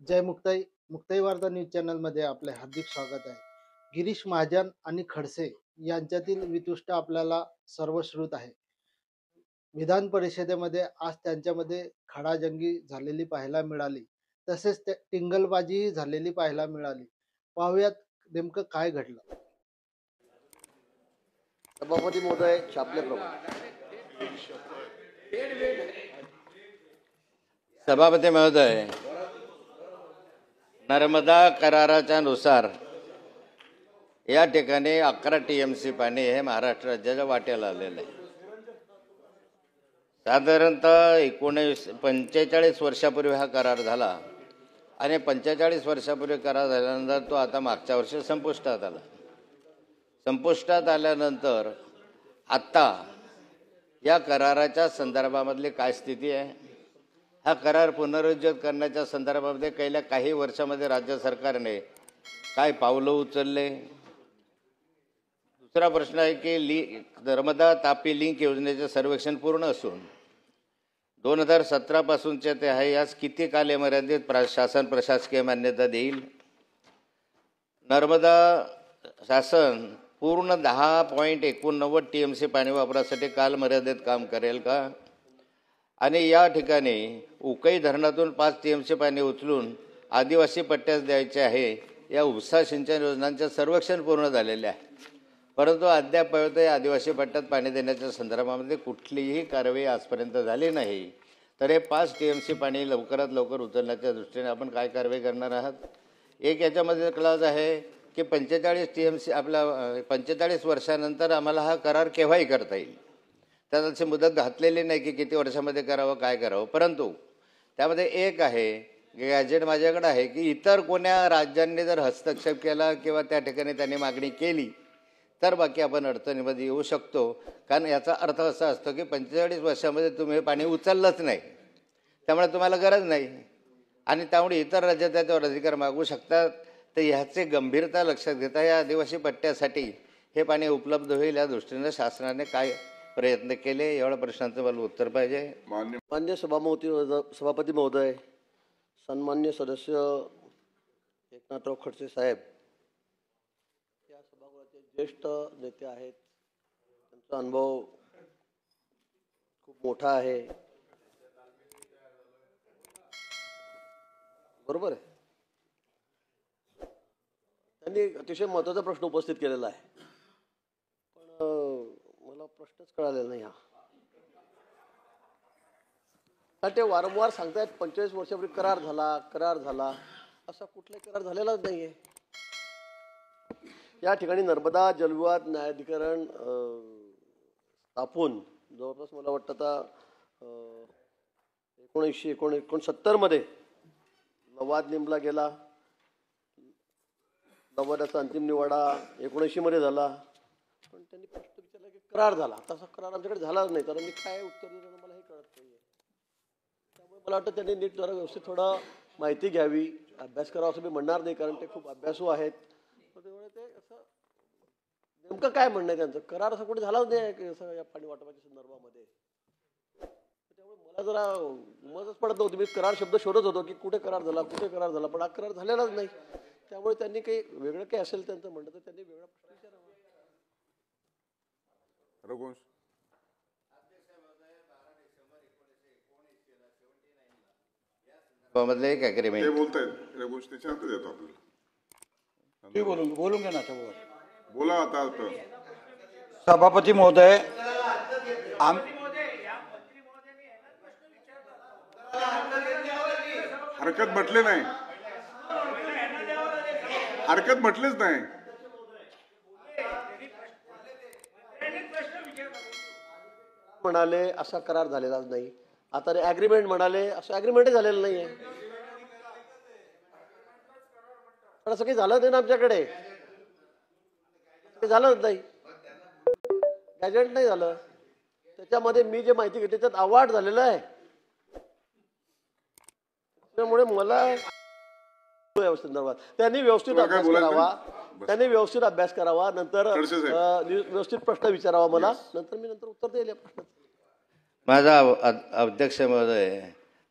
जय मुक्ताई. मुक्ताई वार्ता न्यूज चॅनलमध्ये आपले हार्दिक स्वागत आहे. गिरीश महाजन आणि खडसे यांच्यातील वितुष्ट आपल्याला सर्वश्रुत आहे. विधान परिषदेमध्ये आज त्यांच्यामध्ये खडाजंगी झालेली पाहायला मिळाली, तसेच टिंगलबाजी झालेली पाहायला मिळाली. पाहूयात नेमकं काय घडलं. सभापती महोदय छापल्याप्रमाणे. सभापती महोदय, नर्मदा कराराच्या नुसार या ठिकाणी 11 TMC पाणी हे महाराष्ट्र राज्याच्या वाट्याला आलेलं आहे. साधारणतः 45 वर्षापूर्वी हा करार झाला आणि 45 वर्षापूर्वी करार झाल्यानंतर तो आता मागच्या वर्षी संपुष्टात आला. संपुष्टात आल्यानंतर आत्ता या कराराच्या संदर्भामधली काय स्थिती आहे, हा करार पुनरुज्जीवित करण्याच्या संदर्भामध्ये गेल्या काही वर्षामध्ये राज्य सरकारने काय पावलं उचलले. दुसरा प्रश्न आहे की नर्मदा तापी लिंक योजनेचे सर्वेक्षण पूर्ण असून 2017 पासूनचे ते आहे, यास किती कालमर्यादित शासन प्रशासकीय मान्यता देईल. नर्मदा शासन पूर्ण 10.89 TMC पाणी वापरासाठी कालमर्यादित काम करेल का, आणि या ठिकाणी उकई धरणातून 5 TMC पाणी उचलून आदिवासी पट्ट्यास द्यायचे आहे. या उपसा सिंचन योजनांचे सर्वेक्षण पूर्ण झालेले आहे, परंतु अद्याप या आदिवासी पट्ट्यात पाणी देण्याच्या संदर्भामध्ये कुठलीही कारवाई आजपर्यंत झाली नाही. तर हे 5 TMC पाणी लवकरात लवकर उचलण्याच्या दृष्टीने आपण काय कारवाई करणार आहात. एक याच्यामध्ये क्लॉज आहे की 45 TMC आपल्या 45 वर्षानंतर आम्हाला हा करार केव्हाही करता येईल. त्यात अशी मुदत घातलेली नाही की किती वर्षामध्ये करावं काय करावं, परंतु त्यामध्ये एक आहे गॅजेट माझ्याकडे आहे की इतर कोण्या राज्यांनी जर हस्तक्षेप केला किंवा त्या ठिकाणी त्यांनी मागणी केली तर बाकी आपण अडचणीमध्ये येऊ शकतो. कारण याचा अर्थ असा असतो की 45 वर्षामध्ये तुम्ही हे पाणी उचललंच नाही, त्यामुळे तुम्हाला गरज नाही आणि त्यामुळे इतर राज्य त्याच्यावर अधिकार मागू शकतात. तर ह्याचे गंभीरता लक्षात घेता या आदिवासी पट्ट्यासाठी हे पाणी उपलब्ध होईल या दृष्टीने शासनाने काय प्रयत्न केले, एवढ्या प्रश्नांचं मला उत्तर पाहिजे. मान्य सभापती महोदय, सन्मान्य सदस्य एकनाथराव खडसे साहेब या सभागृहाचे ज्येष्ठ नेते आहेत. त्यांचा अनुभव खूप मोठा आहे. बरोबर आहे. त्यांनी अतिशय महत्त्वाचा प्रश्न उपस्थित केलेला आहे, पण मला प्रश्नच कळालेला नाही. हा ते वारंवार सांगतायत 45 वर्षापूर्वी करार झाला असा कुठलाही करार झालेलाच नाही आहे. या ठिकाणी नर्मदा जलविवाद न्यायाधिकरण स्थापून जवळपास मला वाटतं आता 1969 मध्ये लवाद नेमला गेला. लवादाचा अंतिम निवाडा 1979 मध्ये झाला, पण त्यांनी प्रश्न विचारला की करार झाला. तसा करार आमच्याकडे झालाच नाही, तर मी काय उत्तर देणार मला हे कळत नाही. त्यामुळे मला वाटतं त्यांनी नीट जरा व्यवस्थित थोडं माहिती घ्यावी, अभ्यास करावा असं मी म्हणणार नाही, कारण ते खूप अभ्यासू आहेत. त्यामुळे ते असं नेमकं काय म्हणणं आहे त्यांचं, करार असं कुठे झालाच नाही की असं या पाणी वाटपाच्या संदर्भामध्ये. त्यामुळे मला जरा मजच पडत नव्हती. मी करार शब्द शोधत होतो की कुठे करार झाला, पण हा करार झालेलाच नाही. त्यामुळे त्यांनी काही वेगळं काही असेल त्यांचं म्हणणं तर त्यांनी वेगळा प्रश्न विचारावा. रघुवंश मधले एक ॲग्रीमेंट ते बोलतायत. रघुवंश त्याच्यानंतर देतो आपल्याला. बोलून घ्या ना. बोला आता. सभापती महोदय, हरकत म्हटले नाही, हरकत म्हटलेच नाही. म्हणाले असा करार झालेलाच नाही. आता ॲग्रीमेंट म्हणाले, असं ॲग्रीमेंटही झालेलं नाहीये. पण असं काही झालं नाही ना आमच्याकडे, झालंच नाही. गॅजेट नाही झालं. त्याच्यामध्ये मी जे माहिती घेतली त्यात अवार्ड झालेलं आहे. त्यामुळे मला संदर्भात त्यांनी व्यवस्थित अभ्यास करावा, नंतर व्यवस्थित प्रश्न विचारावा मला, नंतर मी उत्तर देईल या प्रश्नाचं. माझा अध्यक्ष महोदय,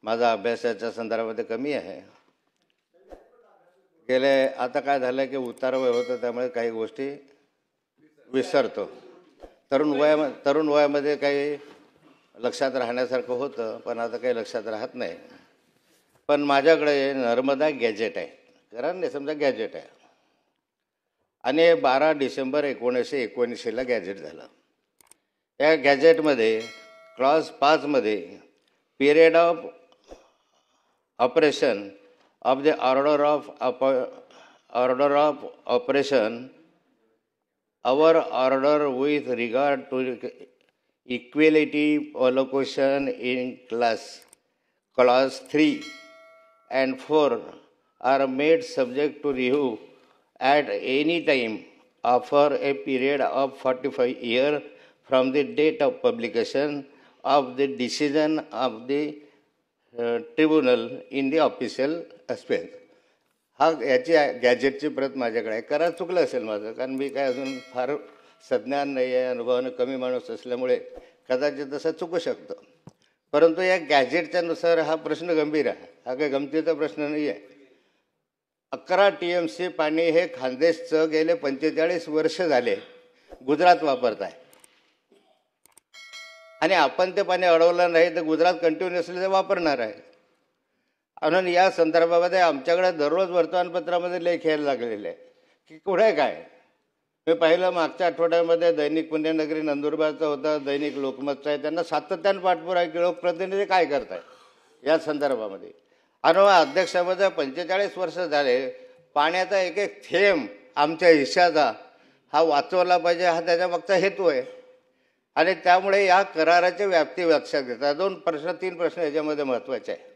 माझा अभ्यासाच्या संदर्भामध्ये कमी आहे. गेले आता काय झालं की उतारवय होतं, त्यामुळे काही गोष्टी विसरतो. तरुण वयामध्ये काही लक्षात राहण्यासारखं होतं, पण आता काही लक्षात राहत नाही. पण माझ्याकडे नर्मदा गॅजेट आहे, कारण नाही समजा गॅजेट आहे, आणि 12 डिसेंबर 1979ला गॅजेट झालं. या गॅजेटमध्ये क्लॉज 5 मध्ये period of operation of the order of operation our order with regard to equality allocation in clause 3 and 4 are made subject to review at any time for a period of 45 years from the date of publication of the decision of the tribunal in the official expense. याची गॅजेटची प्रत माझ्याकडे आहे. करा चुकलं असेल माझं, कारण मी काय अजून फार सज्ञान नाही आहे, अनुभवानं कमी माणूस असल्यामुळे कदाचित तसं चुकू शकतं. परंतु या गॅजेटच्या नुसार हा प्रश्न गंभीर आहे, हा काही गमतीचा प्रश्न नाही आहे. 11 TMC पाणी हे खानदेशचं गेले 45 वर्ष झाले गुजरात वापरत आहे, आणि आपण ते पाणी अडवलं नाही तर गुजरात कंटिन्युअसली ते वापरणार आहे. म्हणून या संदर्भामध्ये आमच्याकडे दररोज वर्तमानपत्रामध्ये लेख यायला लागलेले आहे की पुढे काय. मी पाहिलं मागच्या आठवड्यामध्ये दैनिक पुण्यनगरी नंदुरबारचा होता, दैनिक लोकमतचा आहे, त्यांना सातत्यानं पाठपुरावा की लोकप्रतिनिधी काय करत आहे या संदर्भामध्ये. आणि अध्यक्षामध्ये 45 वर्ष झाले पाण्याचा एक एक थेंब आमच्या हिश्श्याचा हा वाचवला पाहिजे, हा त्याच्या मागचा हेतू आहे. आणि त्यामुळे या कराराची व्याप्ती लक्षात घेतात 3 प्रश्न याच्यामध्ये महत्त्वाचे आहे.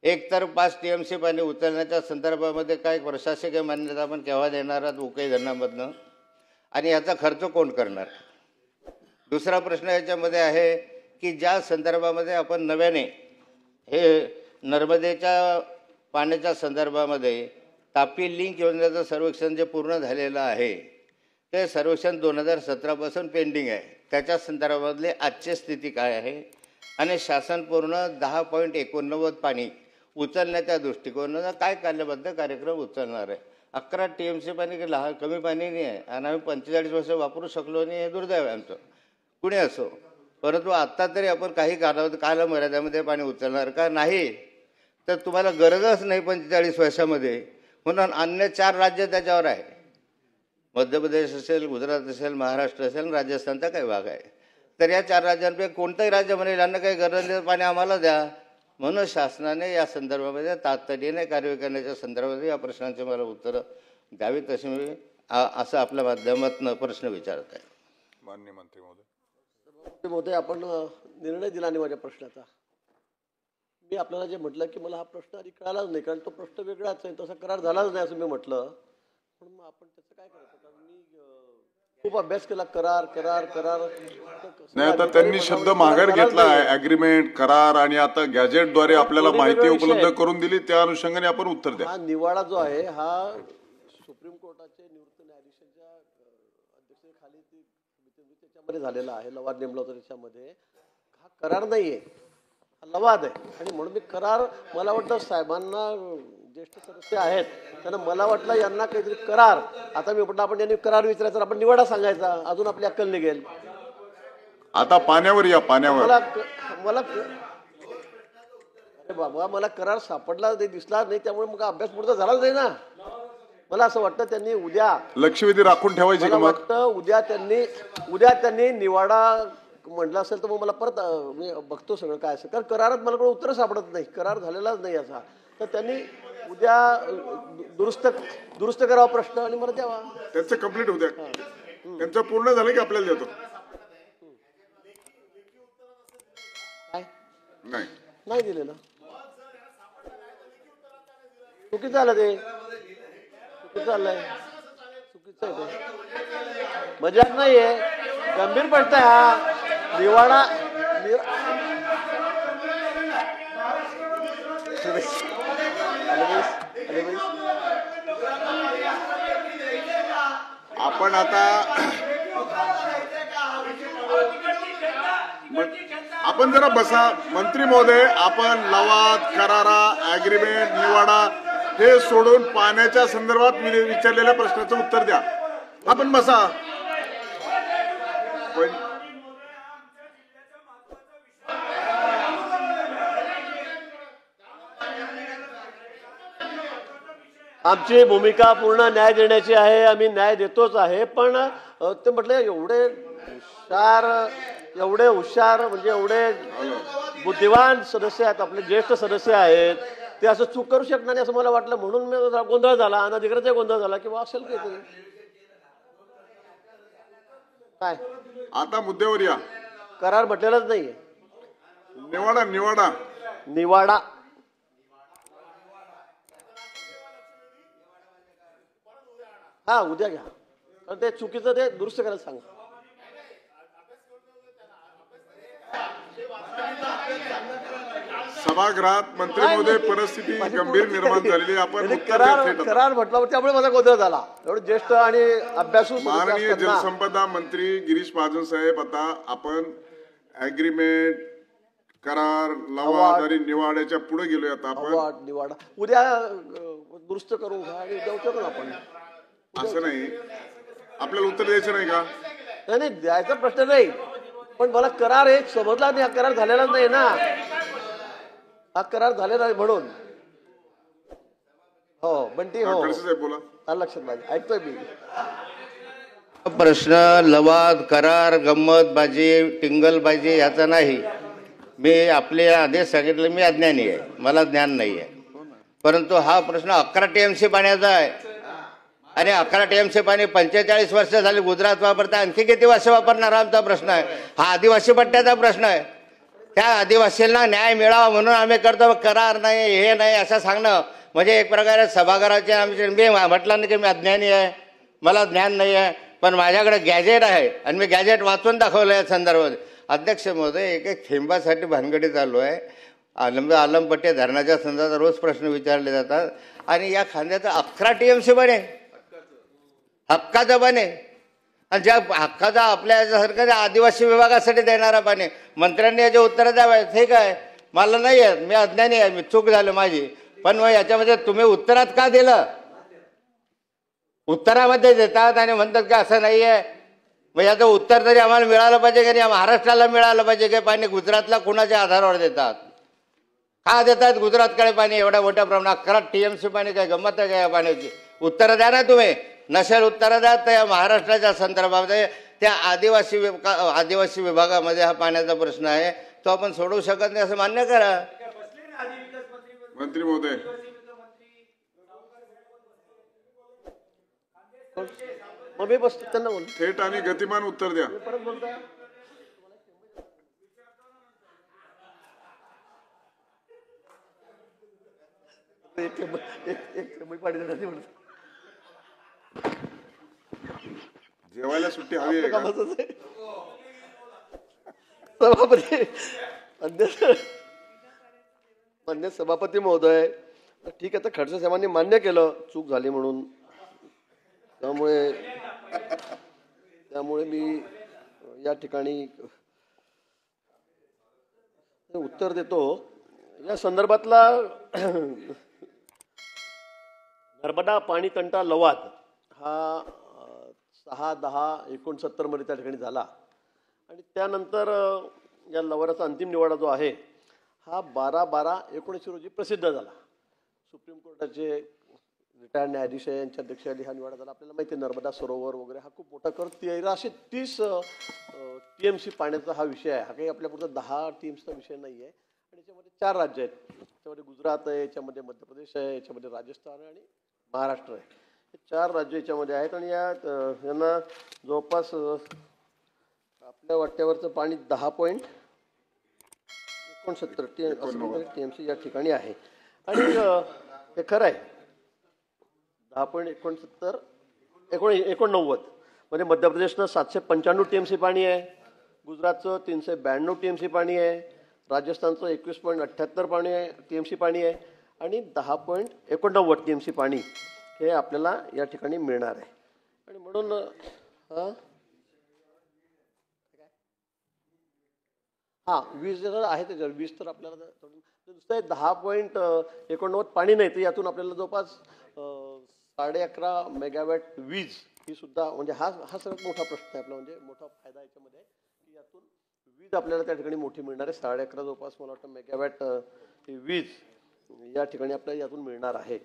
एक तर 5 TMC पाणी उचलण्याच्या संदर्भामध्ये काय प्रशासकीय मान्यता आपण केव्हा देणार आहात उकई धरणामधनं, आणि याचा खर्च कोण करणार. दुसरा प्रश्न याच्यामध्ये आहे की ज्या संदर्भामध्ये आपण नव्याने हे नर्मदेच्या पाण्याच्या संदर्भामध्ये तापी लिंक योजनेचं सर्वेक्षण जे पूर्ण झालेलं आहे ते सर्वेक्षण 2017पासून पेंडिंग आहे. त्याच्या संदर्भातली आजची स्थिती काय आहे, आणि शासन पूर्ण 10.89 पाणी उचलण्याच्या दृष्टिकोनानं काय कालबद्ध कार्यक्रम उचलणार आहे. 11 TMC पाणी काही कमी पाणी नाही आहे, आणि आम्ही 45 वर्ष वापरू शकलो नाही, हे दुर्दैव आहे आमचं कुणी असो. परंतु आत्ता तरी आपण काही कालमर्यादेमध्ये पाणी उचलणार का नाही, तर तुम्हाला गरजच नाही 45 वर्षामध्ये. म्हणून अन्य 4 राज्य त्याच्यावर आहे, मध्य प्रदेश असेल, गुजरात असेल, महाराष्ट्र असेल, राजस्थानचा काही भाग आहे. तर या 4 राज्यांपैकी कोणतंही राज्य म्हणेल यांना काही गरज नाही पाणी आम्हाला द्या. म्हणून शासनाने या संदर्भामध्ये तातडीने कार्यवाही करण्याच्या संदर्भामध्ये या प्रश्नांचे मला उत्तरं द्यावीत अशी मी असं आपल्या माध्यमातून प्रश्न विचारत आहे. माननीय मंत्री महोदय, आपण निर्णय दिला नाही माझ्या प्रश्नाचा. मी आपल्याला जे म्हटलं की मला हा प्रश्न आधी कळालाच नाही, कारण तो प्रश्न वेगळाच आहे, तसा करार झालाच नाही असं मी म्हटलं. पण मग आपण त्याचं काय करायचं, कारण मी खूप अभ्यास केला. करार करार करार नाही, आता त्यांनी शब्द माघार घेतला आहे, अग्रीमेंट, करार, आणि आता गॅजेटद्वारे आपल्याला माहिती उपलब्ध करून दिली, त्या अनुषंगाने आपण उत्तर द्या. हा निवाडा जो आहे हा सुप्रीम कोर्टाचे निवृत्त न्यायाधीशांच्या अध्यक्षतेखाली त्याच्यामध्ये झालेला आहे. लवाद नेमला होता त्याच्यामध्ये. हा करार नाहीये, हा लवाद आहे. आणि म्हणून मी करार, मला वाटतं साहेबांना ज्येष्ठ सदस्य आहेत त्यांना मला वाटलं यांना काहीतरी करार. आता मी म्हटलं आपण यांनी करार विचारायचा, आपण निवाडा सांगायचा, अजून आपली अक्कल निघेल. आता पाण्यावर या, पाण्यावर मला बाबा मला करार सापडला नाही, दिसला नाही, त्यामुळे मग अभ्यास पुढचा झालाच नाही ना. मला असं वाटतं त्यांनी उद्या लक्षवेधी राखून ठेवायची का? मग उद्या त्यांनी निवाडा म्हटलं असेल तर मग मला परत मी बघतो सगळं काय असेल, कारण करारात मला कोण उत्तर सापडत नाही, करार झालेलाच नाही याचा. तर त्यांनी उद्या दुरुस्त करावा प्रश्न आणि मला द्यावा. त्यांचं कम्प्लीट होऊ द्या, त्यांचं पूर्ण झालं की आपल्याला देतो. नाही दिलेलं, चुकीचं झालं, ते चुकीचं झालंय, चुकीचं आहे ते, मजाक नाहीये, गंभीर प्रश्न आहे हा. निवाडा आपण आता आपण जरा बसा. मंत्री महोदय, आपण लवाद, करारा, अग्रीमेंट, निवाडा हे सोडून पाण्याच्या संदर्भात विचारलेल्या प्रश्नाचं उत्तर द्या. आपण बसा. पण आमची भूमिका पूर्ण न्याय देण्याची आहे, आम्ही न्याय देतोच आहे. पण ते म्हटलं एवढे हुशार म्हणजे एवढे बुद्धिवान सदस्य आहेत, आपले ज्येष्ठ सदस्य आहेत, ते असं चूक करू शकणार नाही असं मला वाटलं. म्हणून मी गोंधळ झाला, अनधिकृत गोंधळ झाला किंवा असेल काहीतरी. काय आता मुद्द्यावर या. करार म्हटलेलाच नाहीये. निवाडा हा उद्या घ्या, कारण ते चुकीचं ते दुरुस्त करायला सांगा. सभागृहात मंत्री महोदय, परिस्थिती गंभीर निर्माण झालेली. आपण करार म्हटलं, त्यामुळे माझा गोंधळ झाला. एवढं ज्येष्ठ आणि अभ्यासू माननीय जलसंपदा मंत्री गिरीश महाजन साहेब, आता आपण ऍग्रीमेंट, करार, लवाद आणि निवाड्याच्या पुढे गेलोय. आता आपण निवाडा उद्या दुरुस्त करू आणि उद्या उतरू आपण. असं नाही, आपल्याला उत्तर द्यायचं नाही का? नाही द्यायचा प्रश्न नाही, पण मला करार एक समजला नाही. हा करार झालेला नाही ना, हा करार झालेला आहे म्हणून. हो बंटी, हो बोला. लक्षात माझ्या, ऐकतोय मी. प्रश्न लवाद, करार, गंमतबाजी, टिंगलबाजी याचा नाही. मी आपले आदेश सांगितले, मी अज्ञानी आहे, मला ज्ञान नाही आहे. परंतु हा प्रश्न 11 TMC पाण्याचा आहे आणि 11 TMC पाणी 45 वर्ष झाली गुजरात वापरता, आणखी किती वर्ष वापरणार आमचा प्रश्न आहे. हा आदिवासी पट्ट्याचा प्रश्न आहे. त्या आदिवासींना न्याय मिळावा म्हणून आम्ही करतो. करार नाही, हे नाही असं सांगणं म्हणजे एक प्रकारे सभागृहाचे आमचे. मी म्हटलं नाही की मी अज्ञानी आहे, मला ज्ञान नाही आहे, पण माझ्याकडे गॅजेट आहे आणि मी गॅजेट वाचून दाखवलं या संदर्भात. अध्यक्ष महोदय, एक थेंबासाठी भानगडी चालू आहे. आलमपट्टी धरणाच्या संदर्भात रोज प्रश्न विचारले जातात आणि या खांद्याचं 11 TMC बने, हक्काचं बने. आणि ज्या हक्काचा आपल्या याच्यासारखं आदिवासी विभागासाठी देणारा पाणी मंत्र्यांनी याचे उत्तर द्यावे. ठीक आहे, मला नाही आहे, मी अज्ञानी आहे, मी चूक झाली माझी. पण मग याच्यामध्ये तुम्ही उत्तरात का दिलं? उत्तरामध्ये देतात आणि म्हणतात की असं नाही आहे. मग याचं उत्तर तरी आम्हाला मिळालं पाहिजे की नाही, महाराष्ट्राला मिळालं पाहिजे की पाणी गुजरातला कुणाच्या आधारावर देतात, का देतात गुजरातकडे पाणी एवढ्या मोठ्या प्रमाणात? 11 TMC पाणी काय गंमत आहे का या पाण्याची? उत्तरं द्या ना तुम्ही. नसेल उत्तरं द्या तर या महाराष्ट्राच्या संदर्भामध्ये त्या आदिवासी विभागामध्ये हा पाण्याचा प्रश्न आहे, तो आपण सोडवू शकत नाही असं मान्य करा. मंत्री महोदय, मग मी बसतो त्यांना बोल. थेट आणि गतिमान उत्तर द्या. परत बोलता. जेवायला सुट्टी हवी आहे का? सभापती, मान्य सभापती महोदय, ठीक आहे, तर खडसे साहेबांनी मान्य केलं चूक झाली म्हणून. त्यामुळे मी या ठिकाणी उत्तर देतो. या संदर्भातला नर्मदा पाणी तंटा लवाद हा 6/10/69 मध्ये त्या ठिकाणी झाला आणि त्यानंतर या लवादाचा अंतिम निवाडा जो आहे हा 12/12/19 रोजी प्रसिद्ध झाला. सुप्रीम कोर्टाचे रिटायर्ड न्यायाधीश यांच्या अध्यक्षतेखाली हा निवाडा झाला. आपल्याला माहिती आहे नर्मदा सरोवर वगैरे हा खूप मोठा कर 1330 TMC पाण्याचा हा विषय आहे. हा काही आपल्यापुरता 10 TMCचा विषय नाही आहे. आणि याच्यामध्ये 4 राज्य आहेत. याच्यामध्ये गुजरात आहे, याच्यामध्ये मध्य प्रदेश आहे, याच्यामध्ये राजस्थान आहे आणि महाराष्ट्र आहे. हे 4 राज्य याच्यामध्ये आहेत आणि यांना जवळपास आपल्या वाट्यावरचं पाणी 10.69 TMC या ठिकाणी आहे. आणि हे खरं आहे, 10.69 म्हणजे मध्य प्रदेशनं 795 TMC पाणी आहे, गुजरातचं 392 TMC पाणी आहे, राजस्थानचं 21.78 TMC पाणी आहे आणि 10.89 TMC पाणी हे आपल्याला या ठिकाणी मिळणार आहे. आणि म्हणून हां 20 जर आहे त्याच्यावर 20 तर आपल्याला नुसतं 10.89 पाणी नाही तर यातून आपल्याला जवळपास 11.5 मेगावॅट वीज ही सुद्धा म्हणजे हा सगळ्यात मोठा प्रश्न आहे आपला, म्हणजे मोठा फायदा याच्यामध्ये की यातून वीज आपल्याला त्या ठिकाणी मोठी मिळणार आहे. 11.5 जवळपास मला वाटतं मेगावॅट वीज या ठिकाणी आपल्याला यातून मिळणार आहे.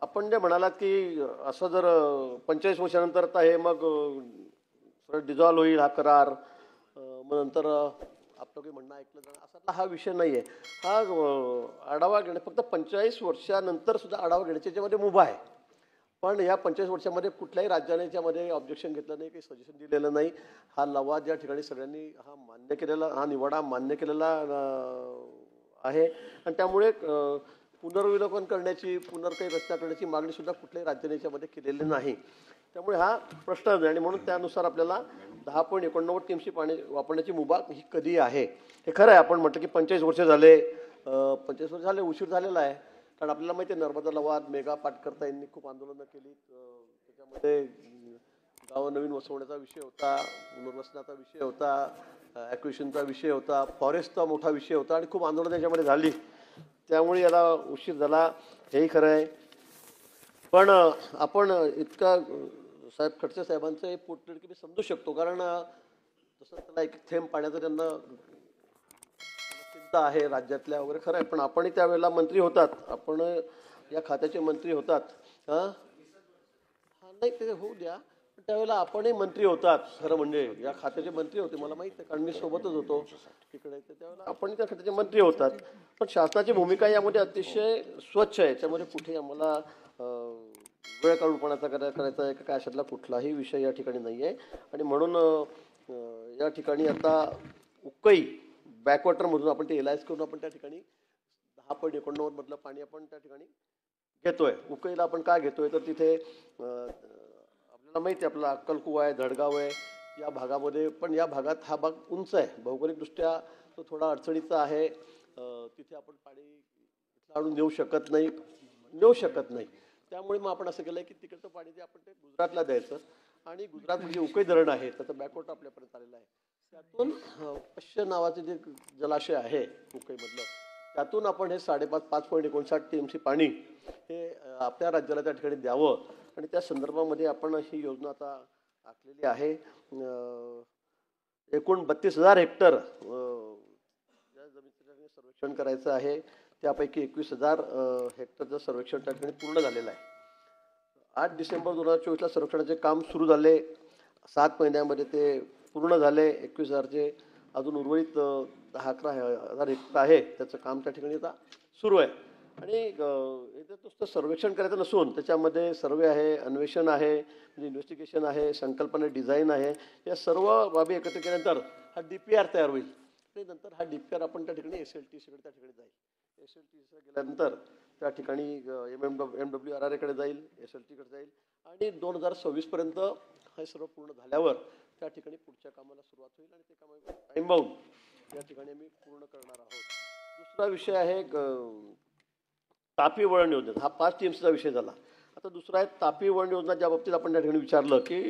आपण जे म्हणालात की असं जर 45 वर्षानंतर आता हे मग डिझॉल्व्ह होईल हा करार, मग नंतर आपलं काही म्हणणं ऐकलं जाणार असा हा विषय नाही आहे. हा आढावा घेणे फक्त 45 वर्षानंतर सुद्धा आढावा घेण्याच्या याच्यामध्ये मुभा आहे. पण या 45 वर्षामध्ये कुठल्याही राज्याने याच्यामध्ये ऑब्जेक्शन घेतलं नाही, काही सजेशन दिलेलं नाही. हा लवाद या ठिकाणी सगळ्यांनी हा मान्य केलेला, हा निवाडा मान्य केलेला आहे. आणि त्यामुळे पुनर्विलोकन करण्याची, काही रचना करण्याची मागणी सुद्धा कुठल्याही राज्याने याच्यामध्ये केलेली नाही. त्यामुळे हा प्रश्न नाही आणि म्हणून त्यानुसार आपल्याला 10.89 TMC पाणी वापरण्याची मुभा ही कधी आहे. हे खरं आहे, आपण म्हटलं की 45 वर्ष झाले, 45 वर्ष झाले, उशीर झालेला आहे. कारण आपल्याला माहिती आहे नर्मदा लवाद मेगा पाटकर्ता यांनी खूप आंदोलनं केली. त्याच्यामध्ये गावं नवीन वसवण्याचा विषय होता, पुनर्वसनाचा विषय होता, ॲक्विशनचा विषय होता, फॉरेस्टचा मोठा विषय होता आणि खूप आंदोलनं त्याच्यामध्ये झाली. त्यामुळे याला उशीर झाला, हेही खरं आहे. पण आपण इतका साहेब खडसे साहेबांचं हे पोटतिडकी मी समजू शकतो. कारण जसं त्याला एक थेंब पाण्याचं त्यांना चिंता आहे राज्यातल्या वगैरे, खरं आहे. पण आपणही त्यावेळेला मंत्री होतात, आपण या खात्याचे मंत्री होतात. हां नाही ते होऊ द्या, पण त्यावेळेला आपणही मंत्री होतात, खरं म्हणजे या खात्याचे मंत्री होते, मला माहीत आहे कारण मी सोबतच होतो तिकडे. त्यावेळेला आपणही त्या खात्याचे मंत्री होतात. पण शासनाची भूमिका यामध्ये अतिशय स्वच्छ आहे. याच्यामध्ये कुठे आम्हाला वेळ काढूपणाचा करायचा आहे काय अशातला कुठलाही विषय या ठिकाणी नाही आहे. आणि म्हणून या ठिकाणी आता उकई बॅकवॉटरमधून आपण ते एलायस करून आपण त्या ठिकाणी 10.89 मधलं पाणी आपण त्या ठिकाणी घेतोय. उकईला आपण काय घेतोय तर तिथे आपल्याला माहिती आहे आपला अक्कलकुवा आहे, धडगाव आहे या भागामध्ये. पण या भागात हा भाग उंच आहे, भौगोलिकदृष्ट्या तो थोडा अडचणीचा आहे. तिथे आपण पाणी इथलं आणून नेऊ शकत नाही. त्यामुळे मग आपण असं केलं की तिकडचं पाणी जे आपण ते गुजरातला द्यायचं. आणि गुजरात म्हणजे उकई धरण आहे, त्याचं बॅकवॉटर आपल्यापर्यंत आलेलं आहे. त्यातून पश्य नावाचे जे जलाशय आहे उकईमधलं, त्यातून आपण हे 5.59 TMC पाणी हे आपल्या राज्याला त्या ठिकाणी द्यावं. आणि त्या संदर्भामध्ये आपण ही योजना आता आखलेली आहे. एकूण 32,000 हेक्टर या जमिनीचं सर्वेक्षण करायचं आहे. त्यापैकी 21,000 हेक्टरचं सर्वेक्षण त्या ठिकाणी पूर्ण झालेलं आहे. 8 डिसेंबर 2024ला सर्वेक्षणाचे काम सुरू झाले. 7 महिन्यामध्ये ते पूर्ण झाले. 21,000चे अजून उर्वरित 10-11,000 हेक्टर आहे, त्याचं काम त्या ठिकाणी आता सुरू आहे. आणि याच्यात नुसतं सर्वेक्षण करायचं नसून त्याच्यामध्ये सर्वे आहे, अन्वेषण आहे, म्हणजे इन्व्हेस्टिगेशन आहे, संकल्पना डिझाईन आहे. या सर्व बाबी एकत्र केल्यानंतर हा DPR तयार होईल. आणि नंतर हा DPR आपण त्या ठिकाणी SLTCकडे त्या ठिकाणी जाईल. SLTC गेल्यानंतर त्या ठिकाणी MWRRA कडे जाईल, SLTकडे जाईल. आणि 2026पर्यंत हे सर्व पूर्ण झाल्यावर त्या ठिकाणी पुढच्या कामाला सुरुवात होईल. आणि ते काम टाईम बाउंड या ठिकाणी आम्ही पूर्ण करणार आहोत. दुसरा विषय आहे तापी वळण योजना. हा 5 TMCचा विषय झाला. आता दुसरा आहे तापी वळण योजना, ज्या बाबतीत आपण त्या ठिकाणी विचारलं की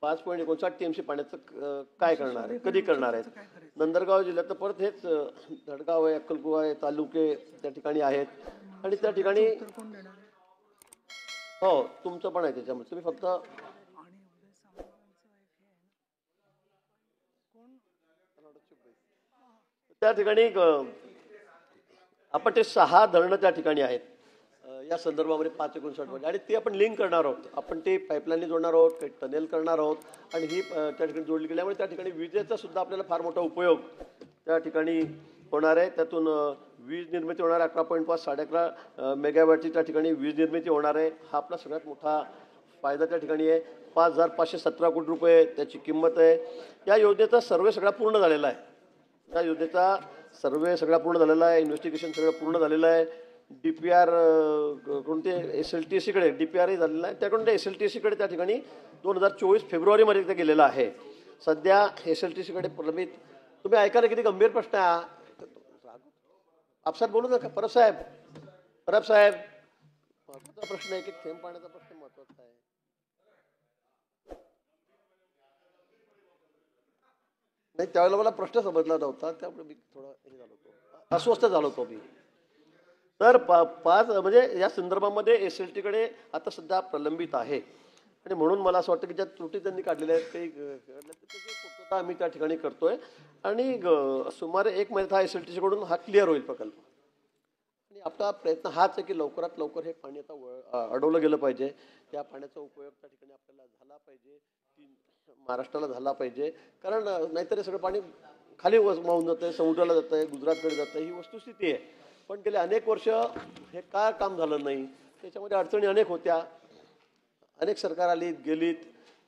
5.59 TMC पाण्याचं काय करणार आहे, कधी करणार आहेत. नंदरगाव जिल्ह्यात परत हेच धडगाव आहे, अक्कलकुवा आहे, तालुके त्या ठिकाणी आहेत. आणि त्या ठिकाणी हो तुमचं पण आहे त्याच्यामध्ये. तुम्ही फक्त त्या ठिकाणी आपण ते 6 धरणं त्या ठिकाणी आहेत या संदर्भामध्ये 5.59 मध्ये. आणि ते आपण लिंक करणार आहोत. आपण ते पाईपलाईनने जोडणार आहोत, काही टनेल करणार आहोत. आणि ही त्या ठिकाणी जोडली गेल्यामुळे त्या ठिकाणी विजेचा सुद्धा आपल्याला फार मोठा उपयोग त्या ठिकाणी होणार आहे. त्यातून वीज निर्मिती होणार आहे. 11.5 11.5 मेगावॅटची त्या ठिकाणी वीज निर्मिती होणार आहे. हा आपला सगळ्यात मोठा फायदा त्या ठिकाणी आहे. 5,517 कोटी रुपये त्याची किंमत आहे. या योजनेचा सर्वे सगळा पूर्ण झालेला आहे. या योजनेचा सर्वे सगळा पूर्ण झालेला आहे. इन्व्हेस्टिगेशन सगळं पूर्ण झालेलं आहे. DPR कोणते SLTCकडे DPRही झालेला आहे. त्याकडून ते SLTCकडे त्या ठिकाणी 2024 फेब्रुवारीमध्ये ते गेलेलं आहे. सध्या SLTCकडे प्रलंबित. तुम्ही ऐकायला किती गंभीर प्रश्न आहे. आपसात बोलू नका. परब साहेब महत्वाचा प्रश्न आहे की थेंब पाण्याचा प्रश्न महत्वाचा आहे. नाही त्यावेळेला मला प्रश्न समजला नव्हता, त्यामुळे मी थोडा हे झालो होतो. अस्वस्थ झालो होतो मी. तर पाच म्हणजे या संदर्भामध्ये SLTकडे आता सध्या प्रलंबित आहे आणि म्हणून मला असं वाटतं की ज्या त्रुटी त्यांनी काढलेल्या आहेत ते पूर्तता आम्ही त्या ठिकाणी करतोय आणि सुमारे 1 महिन्यात हा SLTकडून हा क्लिअर होईल प्रकल्प. आणि आपला प्रयत्न हाच आहे की लवकरात लवकर हे पाणी आता अडवलं गेलं पाहिजे. त्या पाण्याचा उपयोग त्या ठिकाणी आपल्याला झाला पाहिजे, महाराष्ट्राला झाला पाहिजे. कारण नाहीतर हे सगळं पाणी खाली वाहून जातं आहे, समुद्राला जातं आहे, गुजरातकडे जातं आहे, ही वस्तुस्थिती आहे. पण गेले अनेक वर्ष हे का काम झालं नाही, त्याच्यामध्ये अडचणी अनेक होत्या. अनेक सरकार आलीत गेलीत,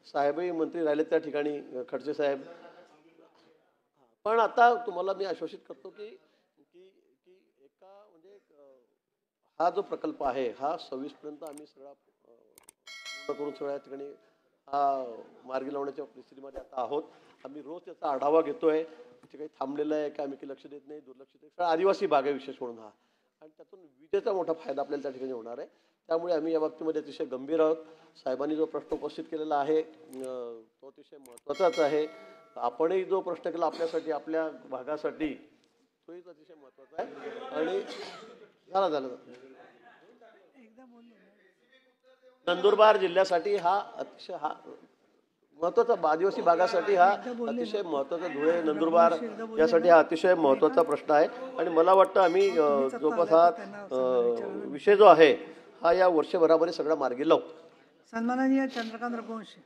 साहेबही मंत्री राहिलेत त्या ठिकाणी, खडसे साहेब. पण आता तुम्हाला मी आश्वासित करतो की एका म्हणजे हा जो प्रकल्प आहे हा 26 पर्यंत आम्ही सगळा पूर्ण करून सगळ्या ठिकाणी हा मार्गी लावण्याच्या परिस्थितीमध्ये आता आहोत. आम्ही रोज त्याचा आढावा घेतोय. तिथे काही थांबलेलं आहे का, आम्ही काही लक्ष देत नाही, दुर्लक्ष देत. सगळा आदिवासी भाग आहे विशेष म्हणून हा, आणि त्यातून विजेचा मोठा फायदा आपल्याला त्या ठिकाणी होणार आहे. त्यामुळे आम्ही या बाबतीमध्ये अतिशय गंभीर आहोत. साहेबांनी जो प्रश्न उपस्थित केलेला आहे तो अतिशय महत्त्वाचाच आहे. आपणही जो प्रश्न केला आपल्यासाठी, आपल्या भागासाठी, तोही अतिशय महत्त्वाचा आहे. आणि झालं नंदुरबार जिल्ह्यासाठी हा अतिशय महत्त्वाचा, आदिवासी भागासाठी हा अतिशय महत्त्वाचा, धुळे नंदुरबार यासाठी हा अतिशय महत्त्वाचा प्रश्न आहे. आणि मला वाटतं आम्ही जवळपास हा विषय जो आहे हा या वर्षभरामध्ये सगळा मार्गी लावू. सन्माननीय चंद्रकांत रघुवंशी.